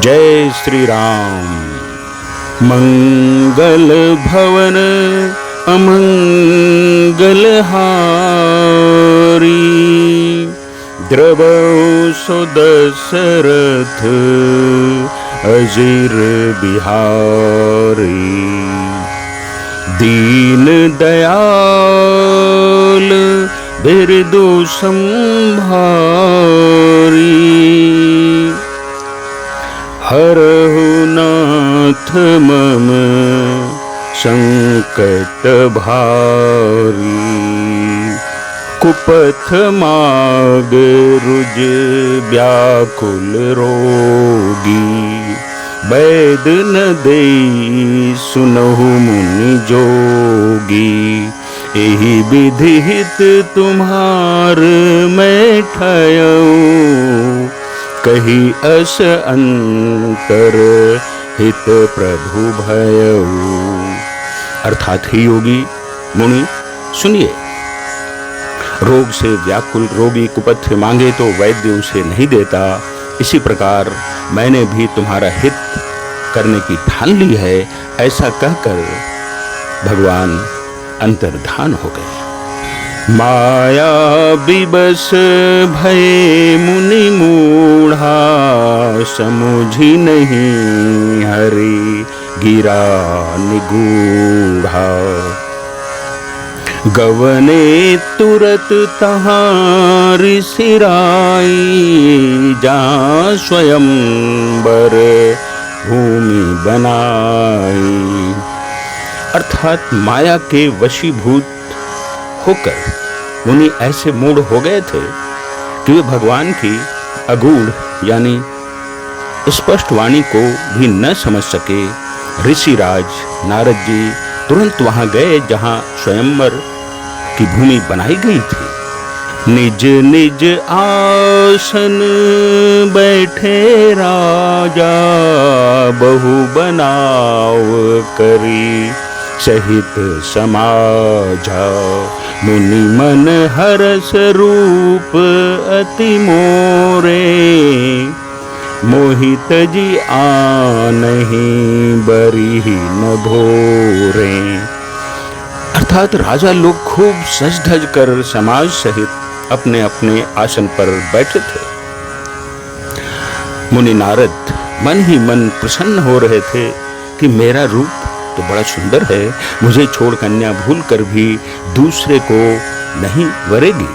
जय श्री राम। मंगल भवन अमंगल हारी, द्रवौ सो दशरथ अजीर बिहारी। दीन दयाल बिरदु संभारी, हरहु नाथ मम संकट भारी। कुपथ माग रुज व्याकुल रोगी, वैद न देई सुनहु मुनि जोगी। एहि विधिहित तुम्हार मैं ठयऊ, कही अस अंतर हित प्रभु भयऊ। अर्थात ही योगी मुनि सुनिए, रोग से व्याकुल रोगी कुपथ मांगे तो वैद्य उसे नहीं देता। इसी प्रकार मैंने भी तुम्हारा हित करने की ठान ली है। ऐसा कहकर भगवान अंतर्धान हो गए। माया विबस भय मुनि मूढ़ा, समुझी नहीं हरि गिरा निगूढ़ा। गवने तुरत तहाँ ऋषिराई, जहाँ स्वयंवर भूमि बनाई। अर्थात माया के वशीभूत होकर मुनि ऐसे मूढ़ हो गए थे कि वे भगवान की अगूढ़ यानी स्पष्ट वाणी को भी न समझ सके। ऋषिराज नारद जी तुरंत वहां गए जहां स्वयंवर की भूमि बनाई गई थी। निज निज आसन बैठे राजा, बहु बनाव करी सहित समाजा। मुनि मन हरस रूप अति मोरे, मोहित जी आनहि बरी न भोरे। अर्थात राजा लोग खूब सज धज कर समाज सहित अपने अपने आसन पर बैठे थे। मुनि नारद मन ही मन प्रसन्न हो रहे थे कि मेरा रूप तो बड़ा सुंदर है, मुझे छोड़ कन्या भूल कर भी दूसरे को नहीं वरेगी।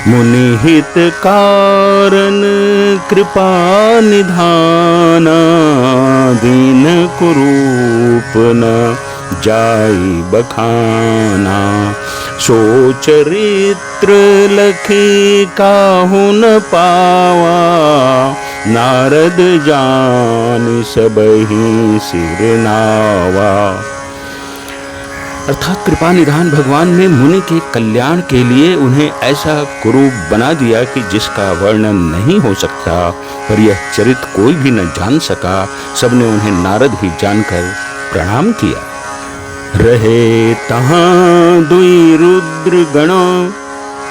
मुनि हित कारण कृपा निधाना, दीन कुरूप न जाई बखाना। सो चरित्र लखी काहू न पावा, नारद जान सबहि सिर नावा। अर्थात कृपा निधान भगवान ने मुनि के कल्याण के लिए उन्हें ऐसा कुरूप बना दिया कि जिसका वर्णन नहीं हो सकता। पर यह चरित्र कोई भी न जान सका। सबने उन्हें नारद ही जानकर प्रणाम किया। रहे तहाँ दुई रुद्र गणों,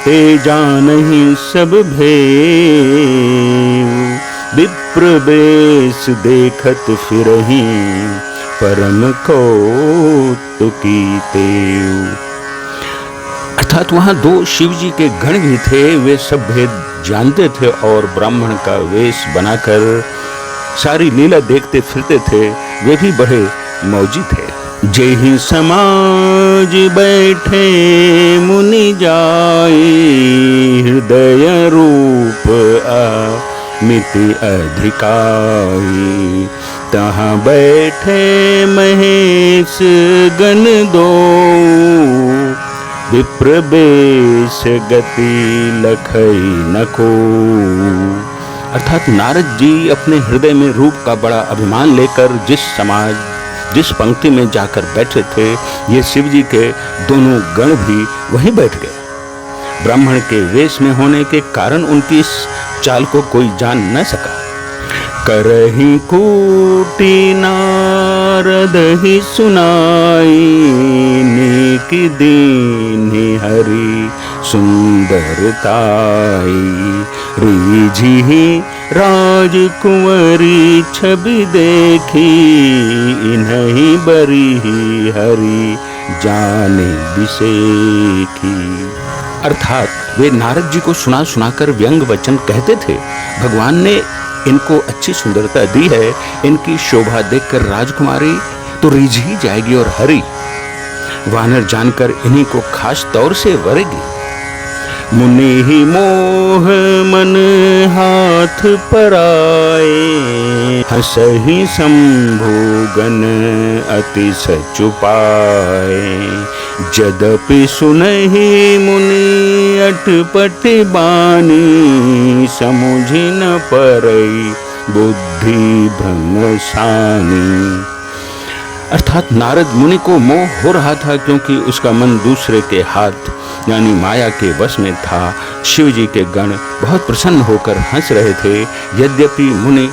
ते जानहि सब भेव। विप्र बेश देखत फिरहि, परम कौतुकी तेव। अर्थात वहां दो शिव जी के गण भी थे। वे सब भेद जानते थे और ब्राह्मण का वेश बनाकर सारी लीला देखते फिरते थे। वे भी बड़े मौजी थे। जेहि समाज बैठे मुनि जाई, हृदय रूप मिति अधिकाई। तहाँ बैठे महेश गण दो, विप्र बेश गति लखई न को। अर्थात नारद जी अपने हृदय में रूप का बड़ा अभिमान लेकर जिस पंक्ति में जाकर बैठे थे, ये शिव जी के दोनों गण भी वहीं बैठ गए। ब्राह्मण के वेश में होने के कारण उनकी इस चाल को कोई जान न सका। करहि कूटी नारद ही सुनाई, नेक दीन्हि हरि सुंदरताई। रीझि राजकुंवरी छवि देखी, इन्हीं बरी हरि जाने बिसेखी। अर्थात वे नारद जी को सुना सुनाकर व्यंग वचन कहते थे। भगवान ने इनको अच्छी सुंदरता दी है, इनकी शोभा देखकर राजकुमारी तो रिझ ही जाएगी और हरि वानर जानकर इन्हीं को खास तौर से वरेगी। मुनि ही मोह मन हाथ पर आए, हंसहि शंभु गण अति सचुपाए। जदपि सुनहि मुनि अटपट बानी, समुझि न परई बुद्धि भ्रम सानी। अर्थात नारद मुनि को मोह हो रहा था, क्योंकि उसका मन दूसरे के हाथ यानी माया के वश में था। शिव जी के गण बहुत प्रसन्न होकर हंस रहे थे। यद्यपि मुनि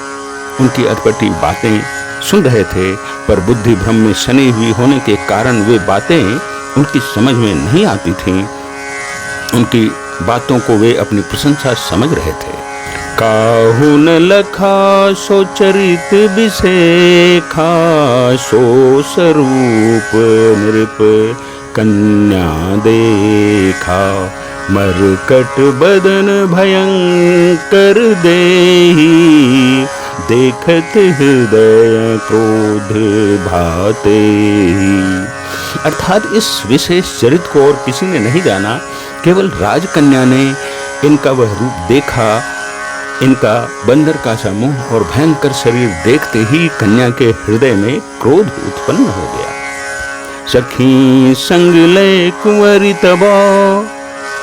उनकी अटपटी बातें सुन रहे थे, पर बुद्धि भ्रम में सनी हुई होने के कारण वे बातें उनकी समझ में नहीं आती थीं। उनकी बातों को वे अपनी प्रशंसा समझ रहे थे। काहू न लखा सो चरित बिसेखा, सो स्वरूप नृप कन्या देखा। मरकट बदन भयंकर देही, देखत हृदय क्रोध भाते। अर्थात इस विशेष चरित्र को और किसी ने नहीं जाना, केवल राजकन्या ने इनका वह रूप देखा। इनका बंदर का सा मुंह और भयंकर शरीर देखते ही कन्या के हृदय में क्रोध उत्पन्न हो गया। सखी संग ले कुंवरी तबा,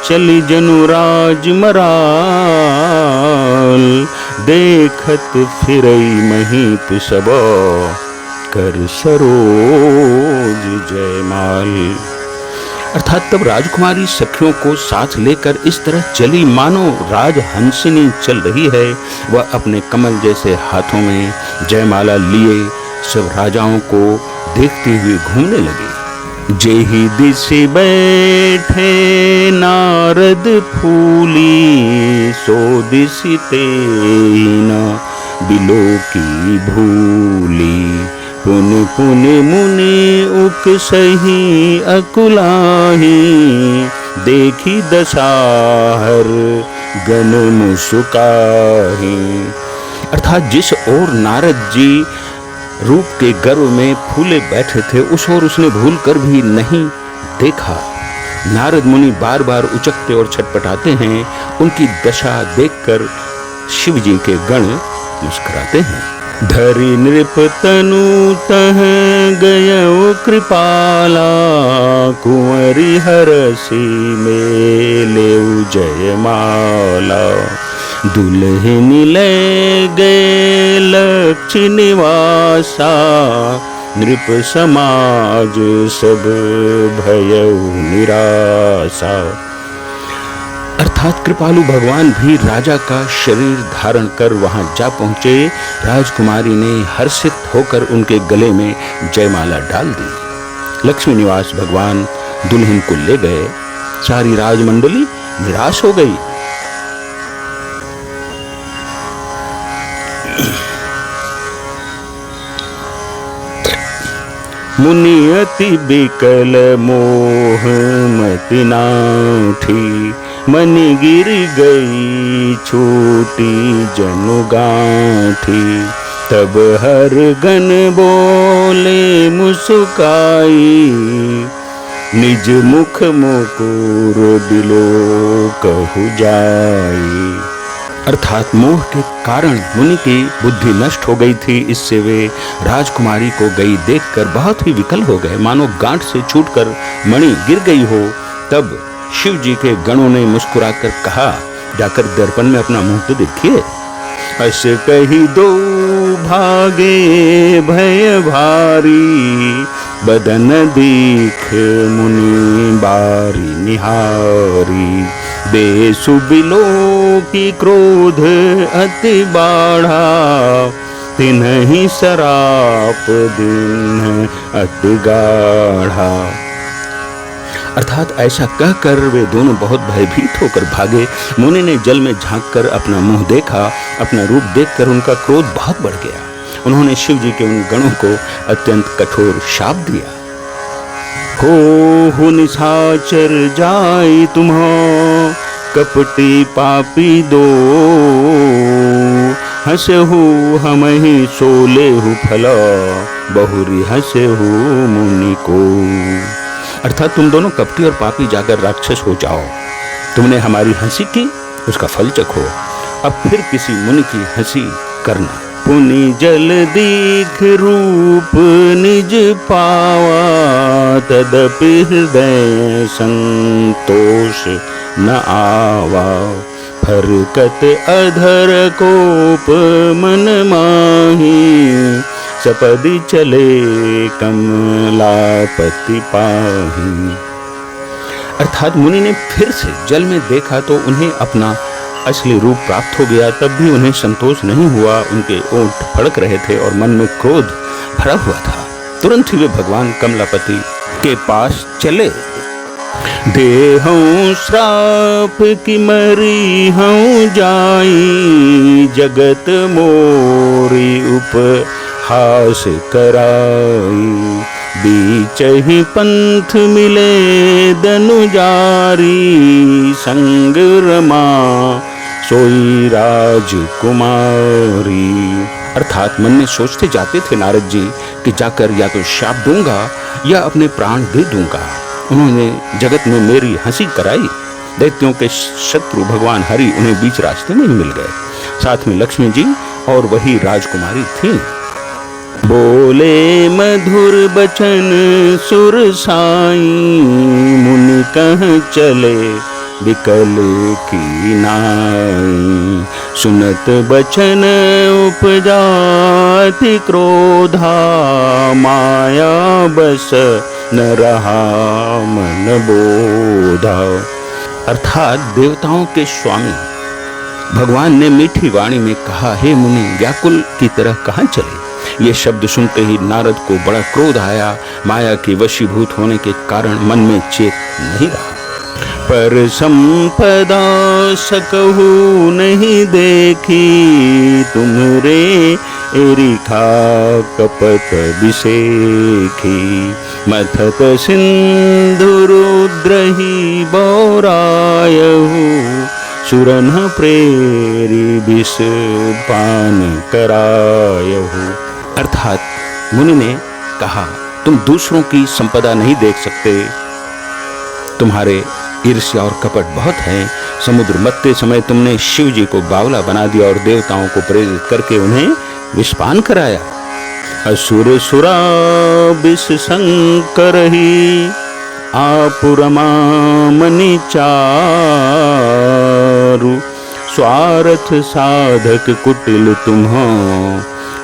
चली जनु राज मराल। देखत फिरई महीप सबा, कर सरोज जयमाल। अर्थात तब राजकुमारी सखियों को साथ लेकर इस तरह चली मानो राजहंसिनी चल रही है। वह अपने कमल जैसे हाथों में जयमाला लिए सब राजाओं को देखते हुए घूमने लगे। जेहि दिशि बैठे नारद फूली, सो दिशि तेहि न बिलोकी भूली। पुन पुन मुनि उकसहि अकुलाहि, देखी दशाहर गण मुस्काहि। अर्थात जिस ओर नारद जी रूप के गर्व में फूले बैठे थे, उस ओर उसने भूल कर भी नहीं देखा। नारद मुनि बार बार उचकते और छटपटाते हैं। उनकी दशा देखकर शिव जी के गण मुस्कुराते हैं। धरि नृप तनु तह गयो कृपाला, कुंवरी हरसी मेलेउ जयमाला। दुल्हनी ले गए लक्ष्य निवासा, नृप समाज सब भयउ निराशा। अर्थात कृपालु भगवान भी राजा का शरीर धारण कर वहां जा पहुंचे। राजकुमारी ने हर्षित होकर उनके गले में जयमाला डाल दी। लक्ष्मी निवास भगवान दुल्हन को ले गए। सारी राजमंडली निराश हो गई। मुनि अति बिकल मोह मति नाठी, मनि गिर गई छूटी जनु गांठी। तब हर गण बोले मुस्काई, निज मुख मुकुर बिलो कहु जाई। अर्थात मोह के कारण मुनि की बुद्धि नष्ट हो गई थी। इससे वे राजकुमारी को गई देखकर बहुत ही विकल हो गए, मानो गांठ से छूटकर मणि गिर गई हो। तब शिव जी के गणों ने मुस्कुराकर कहा, जाकर दर्पण में अपना मुंह तो देखिए। हस कही दो भागे भय भारी, बदन दीख मुनि बारी निहारी। बेसु बिलो की क्रोध अति बाढ़ा, तिन्हि सराप दिन अति गाढ़ा। अर्थात ऐसा कहकर वे दोनों बहुत भयभीत होकर भागे। मुनि ने जल में झांककर अपना मुंह देखा। अपना रूप देखकर उनका क्रोध बहुत बढ़ गया। उन्होंने शिव जी के उन गणों को अत्यंत कठोर शाप दिया। हो निशाचर जाई तुम्हो कपटी पापी दो, हंसहु हमहि सोलेहु फला, बहुरी हंसहु मुनि को। अर्थात तुम दोनों कपटी और पापी जाकर राक्षस हो जाओ। तुमने हमारी हंसी की, उसका फल चखो। अब फिर किसी मुनि की हंसी करना। पुनि जल दीख रूप निज पावा, तदपि हृदय संतोष न आवा। फरकत अधर कोप मन माही, सपदि चले कमलापति पाही। अर्थात मुनि ने फिर से जल में देखा तो उन्हें अपना असली रूप प्राप्त हो गया। तब भी उन्हें संतोष नहीं हुआ। उनके ओंठ फड़क रहे थे और मन में क्रोध भरा हुआ था। तुरंत ही वे भगवान कमलापति के पास चले। देहूं श्राप की मरी हूँ जाई, जगत मोरी उपहास कराई। बीच ही पंथ मिले दनुजारी, संग रमा सोई राजकुमारी। अर्थात मन में सोचते जाते थे नारद जी कि जाकर या तो शाप दूंगा या अपने प्राण दे दूंगा। उन्होंने जगत में मेरी हंसी कराई। दैत्यों के शत्रु भगवान हरि उन्हें बीच रास्ते में ही मिल गए। साथ में लक्ष्मी जी और वही राजकुमारी थी। बोले मधुर बचन सुर साई, मुनि कह चले विकल की नाई। सुनत बचन उपजाति क्रोधा, माया बस न रहा मन बोधा। अर्थात देवताओं के स्वामी भगवान ने मीठी वाणी में कहा, हे मुनि, व्याकुल की तरह कहाँ चले। ये शब्द सुनते ही नारद को बड़ा क्रोध आया। माया के वशीभूत होने के कारण मन में चेत नहीं रहा। पर संपदा सकहु नहीं देखी, तुम्हरे एरिखा कपट विसेखी। मथत सिंधु रुद्रहि बौरायहु, सुरन प्रेरी विष पान करायहु। अर्थात मुनि ने कहा, तुम दूसरों की संपदा नहीं देख सकते, तुम्हारे ईर्ष्या और कपट बहुत है। समुद्र मथते समय तुमने शिव जी को बावला बना दिया और देवताओं को प्रेरित करके उन्हें विषपान कराया। असुर सुरा विष शंकर ही, आपुरमा मनि चारु। स्वार्थ साधक कुटिल तुम्हो,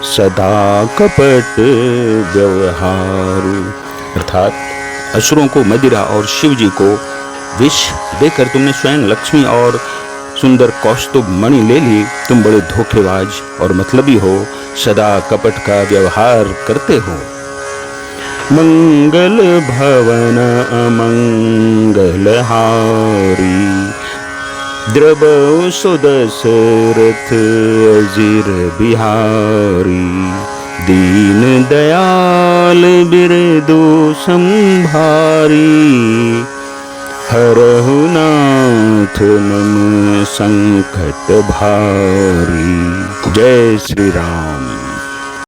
सदा कपट व्यवहारु। अर्थात असुरों को मदिरा और शिव जी को विष देकर तुमने स्वयं लक्ष्मी और सुंदर कौस्तुभ मणि ले ली। तुम बड़े धोखेबाज और मतलबी हो, सदा कपट का व्यवहार करते हो। मंगल भवन अमंगल हारी, द्रव सुदशरथ अजिर बिहारी। दीन दयाल बिरदु संभारी, हरहु नाथ मम संकट भारी। जय श्री राम।